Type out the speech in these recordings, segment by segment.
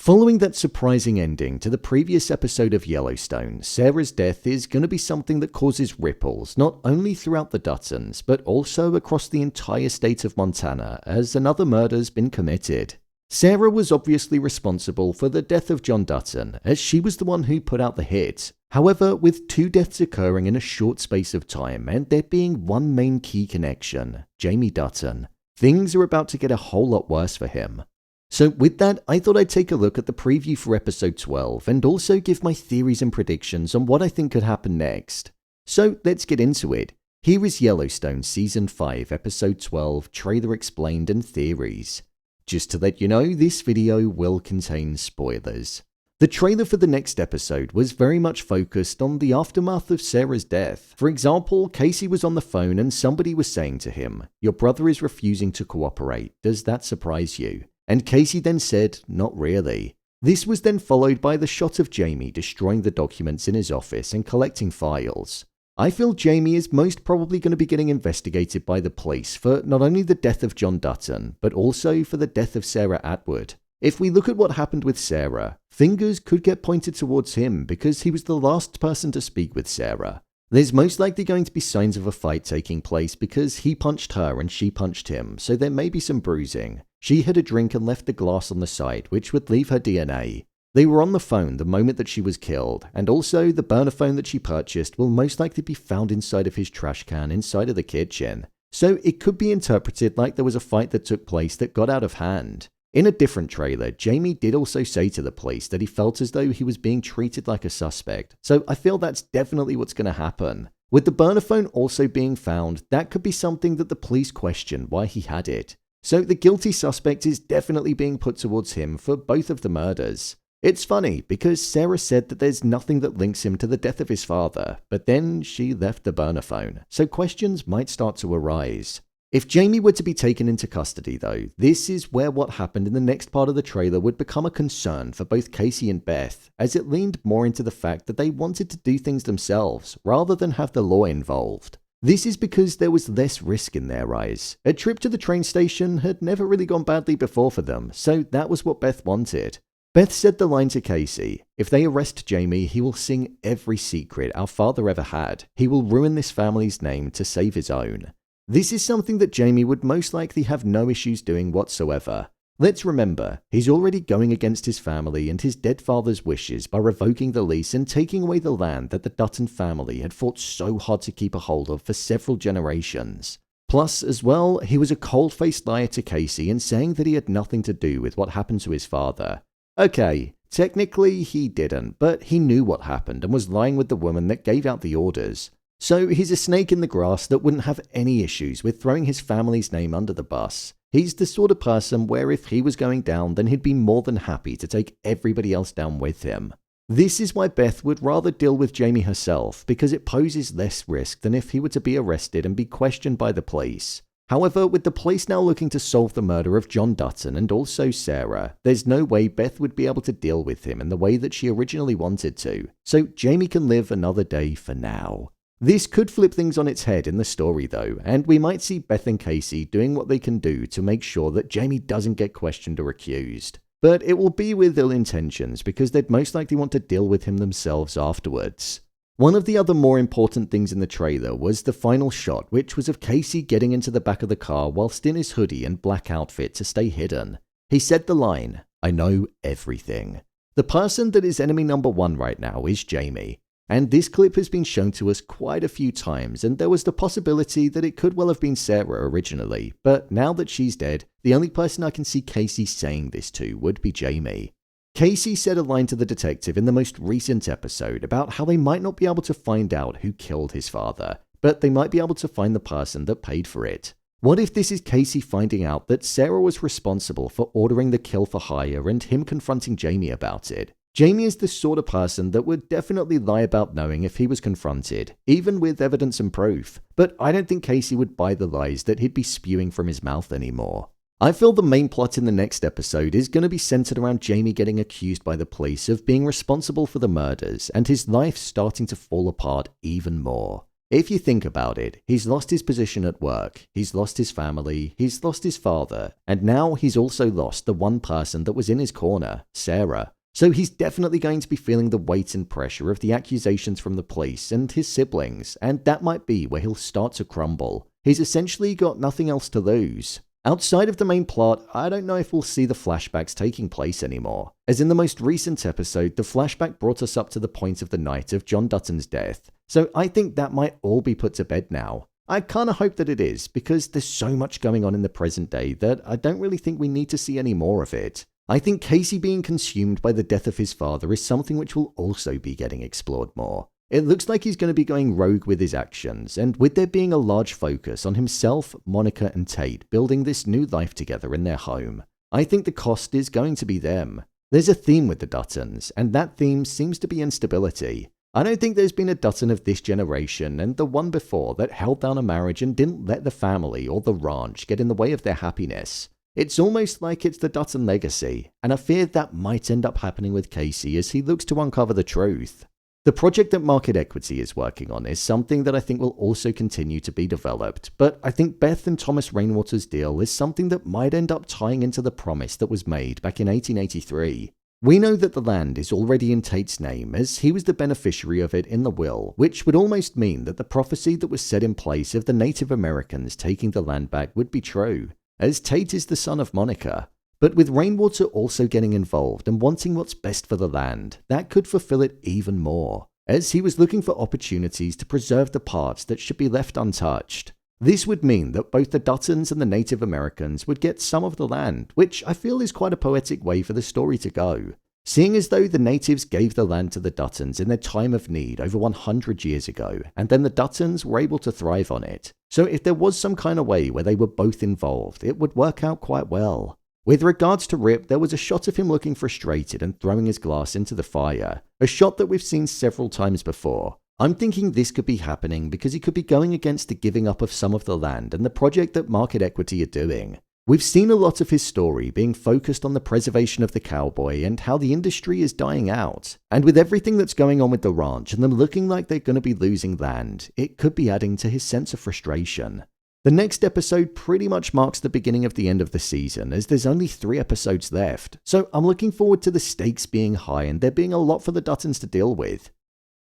Following that surprising ending to the previous episode of Yellowstone, Sarah's death is going to be something that causes ripples not only throughout the Duttons, but also across the entire state of Montana as another murder's been committed. Sarah was obviously responsible for the death of John Dutton, as she was the one who put out the hit. However, with two deaths occurring in a short space of time and there being one main key connection, Jamie Dutton, things are about to get a whole lot worse for him. So with that, I thought I'd take a look at the preview for episode 12 and also give my theories and predictions on what I think could happen next. So let's get into it. Here is Yellowstone Season 5 Episode 12 Trailer Explained and Theories. Just to let you know, this video will contain spoilers. The trailer for the next episode was very much focused on the aftermath of Sarah's death. For example, Kayce was on the phone and somebody was saying to him, "Your brother is refusing to cooperate. Does that surprise you?" And Kayce then said, "Not really." This was then followed by the shot of Jamie destroying the documents in his office and collecting files. I feel Jamie is most probably going to be getting investigated by the police for not only the death of John Dutton, but also for the death of Sarah Atwood. If we look at what happened with Sarah, fingers could get pointed towards him because he was the last person to speak with Sarah. There's most likely going to be signs of a fight taking place because he punched her and she punched him, so there may be some bruising. She had a drink and left the glass on the side, which would leave her DNA. They were on the phone the moment that she was killed, and also the burner phone that she purchased will most likely be found inside of his trash can inside of the kitchen. So it could be interpreted like there was a fight that took place that got out of hand. In a different trailer, Jamie did also say to the police that he felt as though he was being treated like a suspect, so I feel that's definitely what's going to happen. With the burner phone also being found, that could be something that the police question why he had it. So the guilty suspect is definitely being put towards him for both of the murders. It's funny because Sarah said that there's nothing that links him to the death of his father, but then she left the burner phone, so questions might start to arise. If Jamie were to be taken into custody though, this is where what happened in the next part of the trailer would become a concern for both Kayce and Beth, as it leaned more into the fact that they wanted to do things themselves rather than have the law involved. This is because there was less risk in their eyes. A trip to the train station had never really gone badly before for them, so that was what Beth wanted. Beth said the line to Kayce, "If they arrest Jamie, he will sing every secret our father ever had. He will ruin this family's name to save his own." This is something that Jamie would most likely have no issues doing whatsoever. Let's remember, he's already going against his family and his dead father's wishes by revoking the lease and taking away the land that the Dutton family had fought so hard to keep a hold of for several generations. Plus, as well, he was a cold-faced liar to Kayce in saying that he had nothing to do with what happened to his father. Okay, technically he didn't, but he knew what happened and was lying with the woman that gave out the orders. So he's a snake in the grass that wouldn't have any issues with throwing his family's name under the bus. He's the sort of person where if he was going down, then he'd be more than happy to take everybody else down with him. This is why Beth would rather deal with Jamie herself, because it poses less risk than if he were to be arrested and be questioned by the police. However, with the police now looking to solve the murder of John Dutton and also Sarah, there's no way Beth would be able to deal with him in the way that she originally wanted to, so Jamie can live another day for now. This could flip things on its head in the story though, and we might see Beth and Kayce doing what they can do to make sure that Jamie doesn't get questioned or accused. But it will be with ill intentions because they'd most likely want to deal with him themselves afterwards. One of the other more important things in the trailer was the final shot, which was of Kayce getting into the back of the car whilst in his hoodie and black outfit to stay hidden. He said the line, "I know everything." The person that is enemy number one right now is Jamie. And this clip has been shown to us quite a few times, and there was the possibility that it could well have been Sarah originally, but now that she's dead, the only person I can see Kayce saying this to would be Jamie. Kayce said a line to the detective in the most recent episode about how they might not be able to find out who killed his father, but they might be able to find the person that paid for it. What if this is Kayce finding out that Sarah was responsible for ordering the kill for hire and him confronting Jamie about it? Jamie is the sort of person that would definitely lie about knowing if he was confronted, even with evidence and proof, but I don't think Kayce would buy the lies that he'd be spewing from his mouth anymore. I feel the main plot in the next episode is going to be centered around Jamie getting accused by the police of being responsible for the murders and his life starting to fall apart even more. If you think about it, he's lost his position at work, he's lost his family, he's lost his father, and now he's also lost the one person that was in his corner, Sarah. So he's definitely going to be feeling the weight and pressure of the accusations from the police and his siblings, and that might be where he'll start to crumble. He's essentially got nothing else to lose. Outside of the main plot, I don't know if we'll see the flashbacks taking place anymore, as in the most recent episode, the flashback brought us up to the point of the night of John Dutton's death, so I think that might all be put to bed now. I kinda hope that it is, because there's so much going on in the present day that I don't really think we need to see any more of it. I think Kayce being consumed by the death of his father is something which will also be getting explored more. It looks like he's going to be going rogue with his actions, and with there being a large focus on himself, Monica and Tate building this new life together in their home, I think the cost is going to be them. There's a theme with the Duttons, and that theme seems to be instability. I don't think there's been a Dutton of this generation and the one before that held down a marriage and didn't let the family or the ranch get in the way of their happiness. It's almost like it's the Dutton legacy, and I fear that might end up happening with Kayce as he looks to uncover the truth. The project that Market Equity is working on is something that I think will also continue to be developed, but I think Beth and Thomas Rainwater's deal is something that might end up tying into the promise that was made back in 1883. We know that the land is already in Tate's name as he was the beneficiary of it in the will, which would almost mean that the prophecy that was set in place of the Native Americans taking the land back would be true, as Tate is the son of Monica. But with Rainwater also getting involved and wanting what's best for the land, that could fulfill it even more, as he was looking for opportunities to preserve the parts that should be left untouched. This would mean that both the Duttons and the Native Americans would get some of the land, which I feel is quite a poetic way for the story to go, seeing as though the natives gave the land to the Duttons in their time of need over 100 years ago, and then the Duttons were able to thrive on it. So if there was some kind of way where they were both involved, it would work out quite well. With regards to Rip, there was a shot of him looking frustrated and throwing his glass into the fire, a shot that we've seen several times before. I'm thinking this could be happening because he could be going against the giving up of some of the land and the project that Market Equity are doing. We've seen a lot of his story being focused on the preservation of the cowboy and how the industry is dying out. And with everything that's going on with the ranch and them looking like they're going to be losing land, it could be adding to his sense of frustration. The next episode pretty much marks the beginning of the end of the season, as there's only 3 episodes left, so I'm looking forward to the stakes being high and there being a lot for the Duttons to deal with.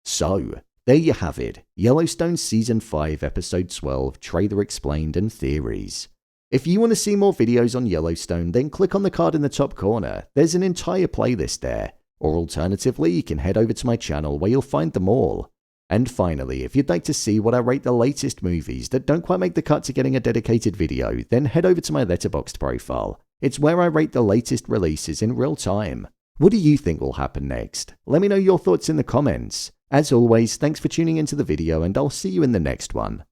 So, there you have it, Yellowstone Season 5 Episode 12, Trailer Explained and Theories. If you want to see more videos on Yellowstone, then click on the card in the top corner, there's an entire playlist there, or alternatively you can head over to my channel where you'll find them all. And finally, if you'd like to see what I rate the latest movies that don't quite make the cut to getting a dedicated video, then head over to my Letterboxd profile. It's where I rate the latest releases in real time. What do you think will happen next? Let me know your thoughts in the comments. As always, thanks for tuning into the video and I'll see you in the next one.